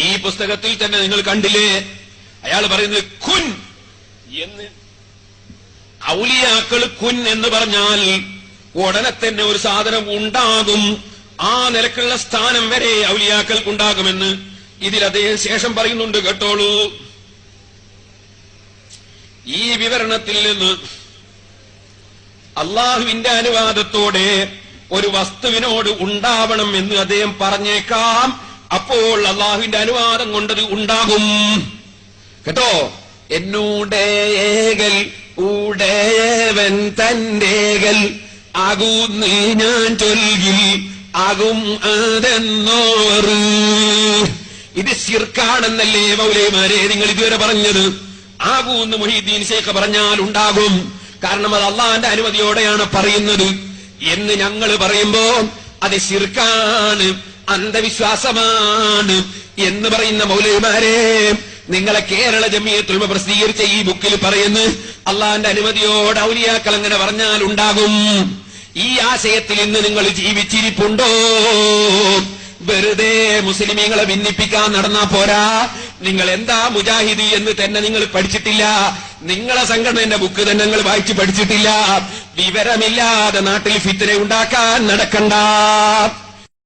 ഈ പുസ്തകത്തിൽ തന്നെ നിങ്ങൾ കണ്ടില്ലേ, അയാൾ പറയുന്നത് കുൻ എന്ന്. ഔലിയാക്കൾ കുൻ എന്ന് പറഞ്ഞാൽ ഉടനെ തന്നെ ഒരു സാധനം ഉണ്ടാകും, ആ നിലക്കുള്ള സ്ഥാനം വരെ ഔലിയാക്കൾക്കുണ്ടാകുമെന്ന് ഇതിൽ അദ്ദേഹം ശേഷം പറയുന്നുണ്ട്. കേട്ടോളൂ, ഈ വിവരണത്തിൽ നിന്ന് അള്ളാഹുവിന്റെ അനുവാദത്തോടെ ഒരു വസ്തുവിനോട് ഉണ്ടാവണം എന്ന് അദ്ദേഹം പറഞ്ഞേക്കാം. അപ്പോൾ അള്ളാഹുവിന്റെ അനുവാദം കൊണ്ടത് ഉണ്ടാകും. കേട്ടോ, എന്നൂടേകൽ ഉടയവൻ തന്റേകൽ ആകുന്നു ഞാൻ ചൊൽകിൽ ആകും അതെന്നോറ്. ഇത് ശിർക്കാണെന്നല്ലേ മൗലവിമാരെ നിങ്ങൾ ഇതുവരെ പറഞ്ഞത്? ആകൂന്ന് മുഹീദ്ദീൻ ശൈഖ് പറഞ്ഞാൽ ഉണ്ടാകും, കാരണം അത് അള്ളാന്റെ അനുമതിയോടെയാണ് പറയുന്നത് എന്ന് ഞങ്ങൾ പറയുമ്പോ അത് ശിർക്കാണ്, അന്ധവിശ്വാസമാണ് എന്ന് പറയുന്ന മൗലവിമാരെ, നിങ്ങളെ കേരള ജമിയത്തുൽ ഉലമ പ്രസിദ്ധീകരിച്ച ഈ ബുക്കിൽ പറയുന്നു അള്ളാന്റെ അനുമതിയോടെ ഔലിയാക്കൾ അങ്ങനെ പറഞ്ഞാൽ ഉണ്ടാകും. ഈ ആശയത്തിൽ ഇന്ന് നിങ്ങൾ ജീവിച്ചിരിപ്പുണ്ടോ? വെറുതെ മുസ്ലിമീങ്ങളെ ഭിന്നിപ്പിക്കാൻ നടന്നാ പോരാ. നിങ്ങൾ എന്താ മുജാഹിദ് എന്ന് തന്നെ നിങ്ങൾ പഠിച്ചിട്ടില്ല, നിങ്ങളെ സംഘടനയുടെ ബുക്ക് തന്നെ നിങ്ങൾ വായിച്ച് പഠിച്ചിട്ടില്ല. വിവരമില്ലാതെ നാട്ടിൽ ഫിത്ന ഉണ്ടാക്കാൻ നടക്കണ്ട.